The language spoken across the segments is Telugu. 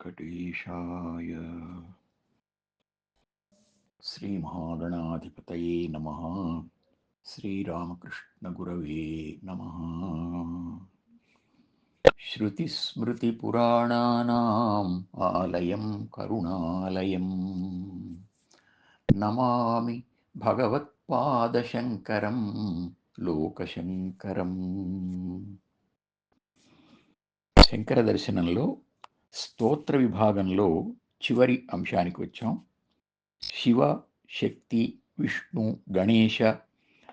వెంకటేశాయ. శ్రీమహాగణాధిపతయే నమః. శ్రీరామకృష్ణగురవే నమః. శృతిస్మృతిపురాణానాం ఆలయం కరుణాలయం నమామి భగవత్పాదశంకరం లోకశంకరం. శంకర దర్శనంలో స్తోత్ర విభాగంలో చివరి అంశానికి వచ్చాం. శివ, శక్తి, విష్ణు, గణేశ,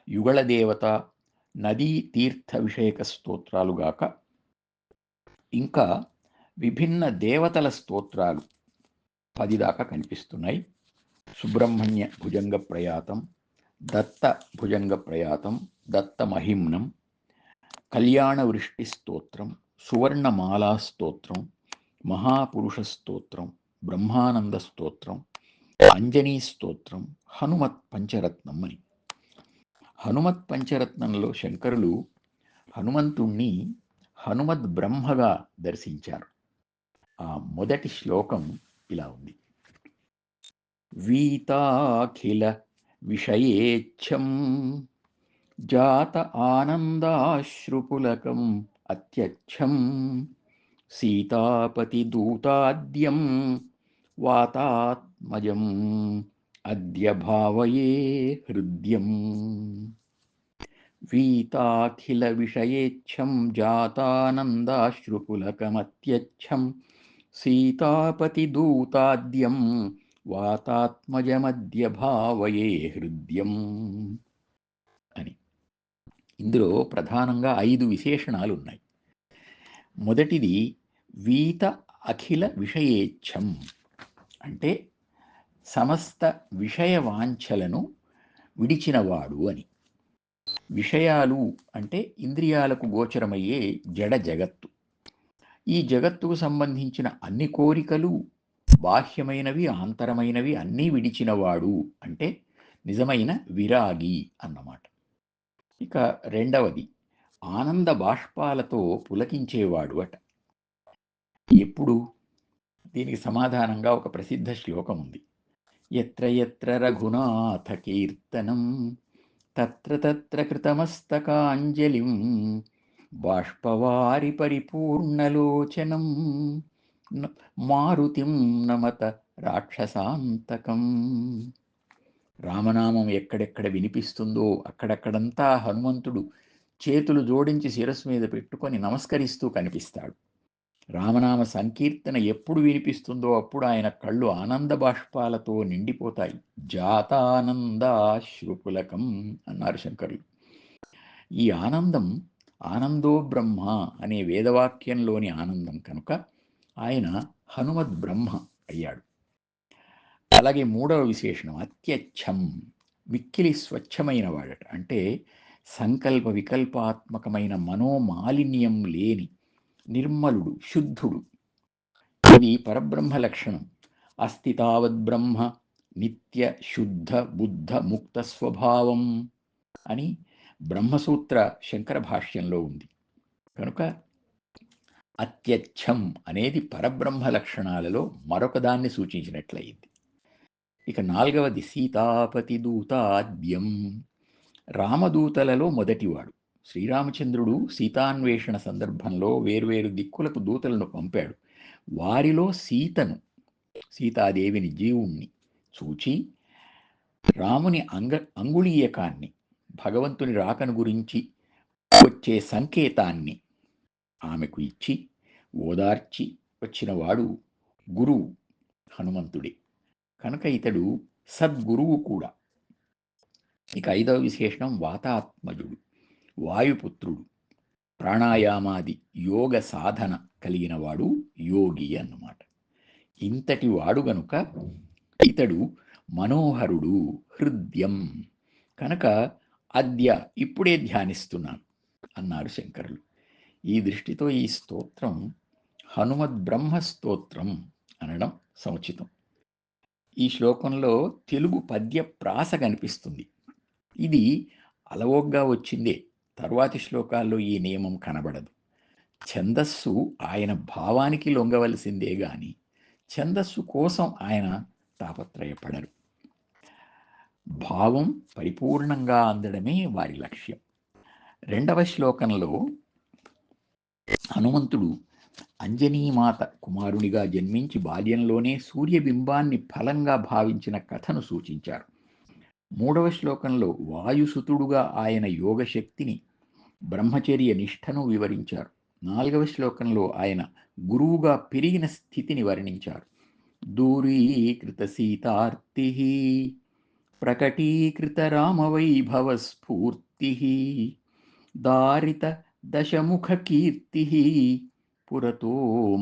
యుగళ దేవత, నదీ తీర్థ విషయక స్తోత్రాలుగాక ఇంకా విభిన్న దేవతల స్తోత్రాలు 10 దాకా కనిపిస్తున్నాయి. సుబ్రహ్మణ్య భుజంగ ప్రయాతం, దత్త భుజంగ ప్రయాతం, దత్త మహిమ్నం, కళ్యాణ వృష్టి స్తోత్రం, సువర్ణమాలా స్తోత్రం, మహాపురుష స్తోత్రం, బ్రహ్మానంద స్తోత్రం, అంజనీ స్తోత్రం, హనుమత్ పంచరత్నం అని. హనుమత్ పంచరత్నంలో శంకరులు హనుమంతుణ్ణి హనుమద్ బ్రహ్మగా దర్శించారు. ఆ మొదటి శ్లోకం ఇలా ఉంది: వీతాఖిల విషయేచ్ఛం జాత ఆనందాశ్రుపులకం అత్యచ్ఛం సీతాపతి దూతాద్యం వాతాత్మజం అద్య భావయే హృద్యం. వీతాఖిల విషయేచ్ఛం జాతానందాశ్రుపులకమత్యచ్ఛం సీతాపతి దూతాద్యం వాతాత్మజమద్య భావయే హృద్యం అని. ఇందులో ప్రధానంగా 5 విశేషణాలు ఉన్నాయి. మొదటిది వీత అఖిల విషయేచ్ఛం అంటే సమస్త విషయ వాంఛలను విడిచినవాడు అని. విషయాలు అంటే ఇంద్రియాలకు గోచరమయ్యే జడ జగత్తు. ఈ జగత్తుకు సంబంధించిన అన్ని కోరికలు బాహ్యమైనవి ఆంతరమైనవి అన్నీ విడిచినవాడు అంటే నిజమైన విరాగి అన్నమాట. ఇక రెండవది ఆనంద బాష్పాలతో పులకించేవాడు అట. ఎప్పుడు? దీనికి సమాధానంగా ఒక ప్రసిద్ధ శ్లోకం ఉంది: ఎత్ర ఎత్ర రఘునాథ కీర్తనం తత్ర తత్ర కృతమస్తకాంజలిం బాష్పవారి పరిపూర్ణలోచనం మారుతిం నమత రాక్షసాంతకం. రామనామం ఎక్కడెక్కడ వినిపిస్తుందో అక్కడక్కడంతా హనుమంతుడు చేతులు జోడించి శిరస్సు మీద పెట్టుకొని నమస్కరిస్తూ కనిపిస్తాడు. రామనామ సంకీర్తన ఎప్పుడు వినిపిస్తుందో అప్పుడు ఆయన కళ్ళు ఆనంద బాష్పాలతో నిండిపోతాయి. జాతానందాశ్రుపులకం అన్నారు శంకరులు. ఈ ఆనందం ఆనందో బ్రహ్మ అనే వేదవాక్యంలోని ఆనందం కనుక ఆయన హనుమద్ బ్రహ్మ అయ్యాడు. అలాగే మూడవ విశేషణం అత్యచ్ఛం, మిక్కిలి స్వచ్ఛమైన వాడట. అంటే సంకల్ప వికల్పాత్మకమైన మనోమాలిన్యం లేని నిర్మలుడు, శుద్ధుడు. ఇది పరబ్రహ్మ లక్షణం. అస్తి తావద్ బ్రహ్మ నిత్య శుద్ధ బుద్ధ ముక్త స్వభావం అని బ్రహ్మసూత్ర శంకర భాష్యంలో ఉంది. కనుక అత్యచ్ఛం అనేది పరబ్రహ్మ లక్షణాలలో మరొక దాన్ని సూచించినట్లయింది. ఇక నాలుగవది సీతాపతి దూతాద్యం, రామదూతలలో మొదటివాడు. శ్రీరామచంద్రుడు సీతాన్వేషణ సందర్భంలో వేర్వేరు దిక్కులకు దూతలను పంపాడు. వారిలో సీతాదేవిని జీవుణ్ణి చూచి రాముని అంగుళీయకాన్ని, భగవంతుని రాకను గురించి వచ్చే సంకేతాన్ని ఆమెకు ఇచ్చి ఓదార్చి వచ్చినవాడు గురువు హనుమంతుడే. కనుక ఇతడు సద్గురువు కూడా. ఇక 5వ విశేషణం వాతాత్మజుడు, వాయుపుత్రుడు, ప్రాణాయామాది యోగ సాధన కలిగిన వాడు యోగి అన్నమాట. ఇంతటి వాడు గనుక ఇతడు మనోహరుడు, హృద్యం. కనుక అద్య ఇప్పుడే ధ్యానిస్తున్నాను అన్నారు శంకరులు. ఈ దృష్టితో ఈ స్తోత్రం హనుమద్ బ్రహ్మ స్తోత్రం అనడం సముచితం. ఈ శ్లోకంలో తెలుగు పద్య ప్రాస కనిపిస్తుంది. ఇది అలవోగ్గా వచ్చిందే. తరువాతి శ్లోకాల్లో ఈ నియమం కనబడదు. ఛందస్సు ఆయన భావానికి లొంగవలసిందే గాని ఛందస్సు కోసం ఆయన తాపత్రయపడరు. భావం పరిపూర్ణంగా అందడమే వారి లక్ష్యం. 2వ శ్లోకంలో హనుమంతుడు అంజనీమాత కుమారునిగా జన్మించి బాల్యంలోనే సూర్యబింబాన్ని ఫలంగా భావించిన కథను సూచించారు. 3వ శ్లోకంలో వాయుసుతుడుగా ఆయన యోగశక్తిని, బ్రహ్మచర్య నిష్ఠను వివరించారు. 4వ శ్లోకంలో ఆయన గురువుగా పెరిగిన స్థితిని వర్ణించారు. దూరీకృత సీతార్తి, ప్రకటీకృత రామవైభవ స్ఫూర్తి, దారిత దశముఖ కీర్తి, పురతో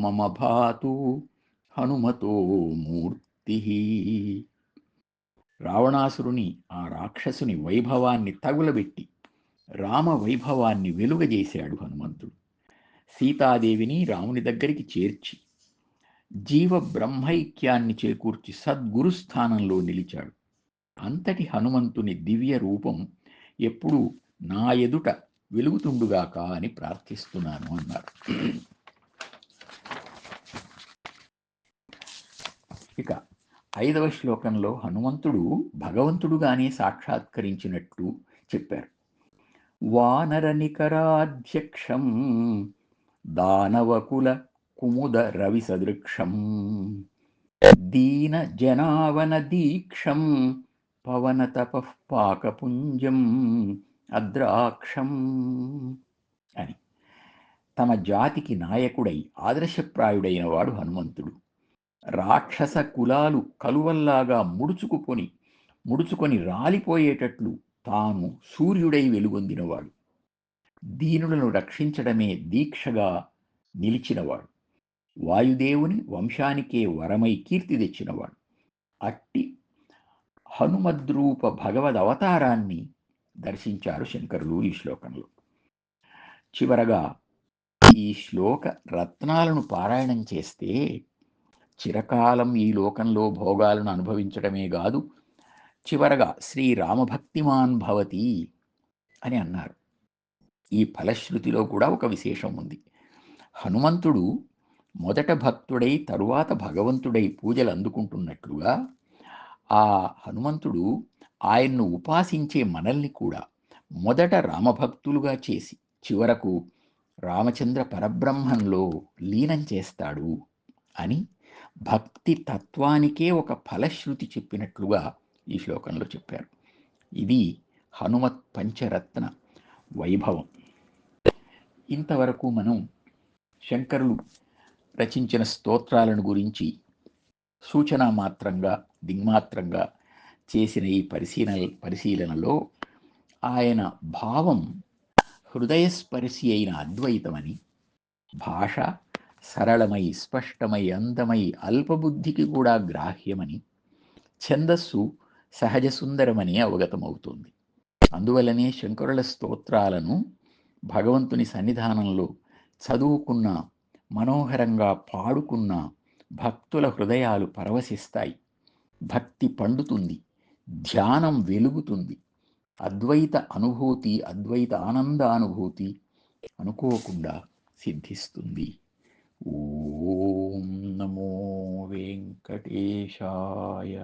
మమ భాతు హనుమతో మూర్తి. రావణాసురుని, ఆ రాక్షసుని వైభవాన్ని తగులబెట్టి రామ వైభవాన్ని వెలుగజేశాడు హనుమంతుడు. సీతాదేవిని రాముని దగ్గరికి చేర్చి జీవ బ్రహ్మైక్యాన్ని చేకూర్చి సద్గురుస్థానంలో నిలిచాడు. అంతటి హనుమంతుని దివ్య రూపం ఎప్పుడూ నా ఎదుట వెలుగుతుండుగాక అని ప్రార్థిస్తున్నాను అన్నారు. ఇక 5వ శ్లోకంలో హనుమంతుడు భగవంతుడుగానే సాక్షాత్కరించినట్లు చెప్పారు. వానర నికరాధ్యక్షం దానవకుల కుముద రవి సదృక్షం దీన జనావన దీక్షం పవన తపః పాకపుంజం అద్రాక్షం అని తమ జాతికి నాయకుడై ఆదర్శప్రాయుడైన వాడు హనుమంతుడు. రాక్షస కులాలు కలువల్లాగా ముడుచుకొని రాలిపోయేటట్లు తాను సూర్యుడై వెలుగొందినవాడు. దీనులను రక్షించడమే దీక్షగా నిలిచినవాడు. వాయుదేవుని వంశానికే వరమై కీర్తి తెచ్చినవాడు. అట్టి హనుమద్రూప భగవద్ అవతారాన్ని దర్శించారు శంకరులు ఈ శ్లోకంలో. చివరగా ఈ శ్లోక రత్నాలను పారాయణం చేస్తే చిరకాలం ఈ లోకంలో భోగాలను అనుభవించడమే కాదు, చివరగా శ్రీరామభక్తిమాన్ భవతి అని అన్నారు. ఈ ఫలశ్రుతిలో కూడా ఒక విశేషం ఉంది. హనుమంతుడు మొదట భక్తుడై తరువాత భగవంతుడై పూజలు అందుకుంటున్నట్లుగా ఆ హనుమంతుడు ఆయన్ను ఉపాసించే మనల్ని కూడా మొదట రామభక్తులుగా చేసి చివరకు రామచంద్ర పరబ్రహ్మంలో లీనం చేస్తాడు అని భక్తి తత్వానికే ఒక ఫలశ్రుతి చెప్పినట్లుగా ఈ శ్లోకంలో చెప్పారు. ఇది హనుమత్ పంచరత్న వైభవం. ఇంతవరకు మనం శంకరులు రచించిన స్తోత్రాలను గురించి సూచన మాత్రంగా దిగ్మాత్రంగా చేసిన ఈ పరిశీలనలో ఆయన భావం హృదయస్పర్శి అయిన అద్వైతమని, భాష సరళమై స్పష్టమై అందమై అల్పబుద్ధికి కూడా గ్రాహ్యమని, ఛందస్సు సహజ సుందరమని అవగతమవుతుంది. అందువల్లనే శంకరుల స్తోత్రాలను భగవంతుని సన్నిధానంలో చదువుకున్న, మనోహరంగా పాడుకున్న భక్తుల హృదయాలు పరవశిస్తాయి. భక్తి పండుతుంది, ధ్యానం వెలుగుతుంది, అద్వైత అనుభూతి, అద్వైత ఆనందానుభూతి అనుకోకుండా సిద్ధిస్తుంది. ఓం నమో వెంకటేశాయ.